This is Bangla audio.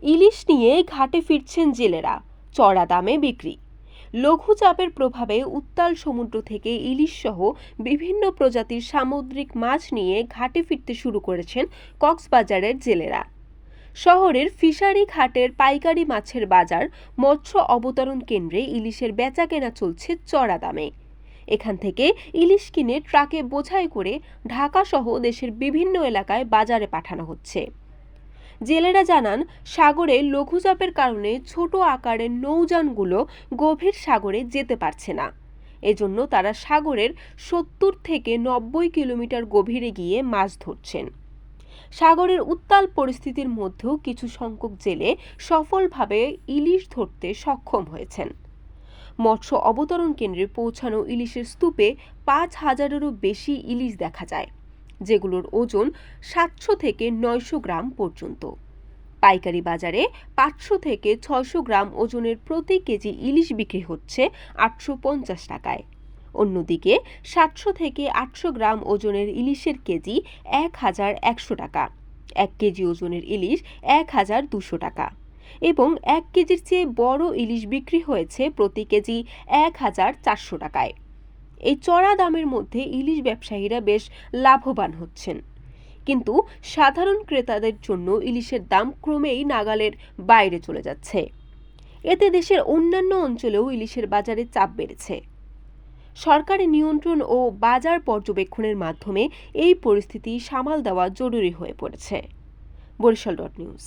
ইলিশ নিয়ে ঘাটে ফিরছেন জেলেরা, চড়া দামে বিক্রি। লঘুচাপের প্রভাবে উত্তাল সমুদ্র থেকে ইলিশ সহ বিভিন্ন প্রজাতির সামুদ্রিক মাছ নিয়ে ঘাটে ফিরতে শুরু করেছেন কক্সবাজারের জেলেরা। শহরের ফিশারি ঘাটের পাইকারি মাছের বাজার মৎস্য অবতরণ কেন্দ্রে ইলিশের বেচাকেনা চলছে চড়া দামে। এখান থেকে ইলিশ কিনে ট্রাকে বোঝাই করে ঢাকা সহ দেশের বিভিন্ন এলাকায় বাজারে পাঠানো হচ্ছে। জেলেরা জানান, সাগরে লঘুচাপের কারণে ছোট আকারের নৌযানগুলো গভীর সাগরে যেতে পারছে না। এজন্য তারা সাগরের 70 থেকে 90 কিলোমিটার গভীরে গিয়ে মাছ ধরছেন। সাগরের উত্তাল পরিস্থিতির মধ্যেও কিছু সংখ্যক জেলে সফলভাবে ইলিশ ধরতে সক্ষম হয়েছেন। মৎস্য অবতরণ কেন্দ্রে পৌঁছানো ইলিশের স্তূপে 5,000-এরও বেশি ইলিশ দেখা যায়, যেগুলোর ওজন 700 থেকে 900 গ্রাম পর্যন্ত। পাইকারি বাজারে 500 থেকে 600 গ্রাম ওজনের প্রতি কেজি ইলিশ বিক্রি হচ্ছে 850 টাকায়। অন্যদিকে 700 থেকে 800 গ্রাম ওজনের ইলিশের কেজি 1,100 টাকা, 1 কেজি ওজনের ইলিশ 1,200 টাকা এবং 1 কেজির চেয়ে বড় ইলিশ বিক্রি হয়েছে প্রতি কেজি 1,400 টাকায়। এই চড়া দামের মধ্যে ইলিশ ব্যবসায়ীরা বেশ লাভবান হচ্ছেন, কিন্তু সাধারণ ক্রেতাদের জন্য ইলিশের দাম ক্রমেই নাগালের বাইরে চলে যাচ্ছে। এতে দেশের অন্যান্য অঞ্চলেও ইলিশের বাজারে চাপ বেড়েছে। সরকারি নিয়ন্ত্রণ ও বাজার পর্যবেক্ষণের মাধ্যমে এই পরিস্থিতি সামাল দেওয়া জরুরি হয়ে পড়েছে। বরিশাল.নিউজ।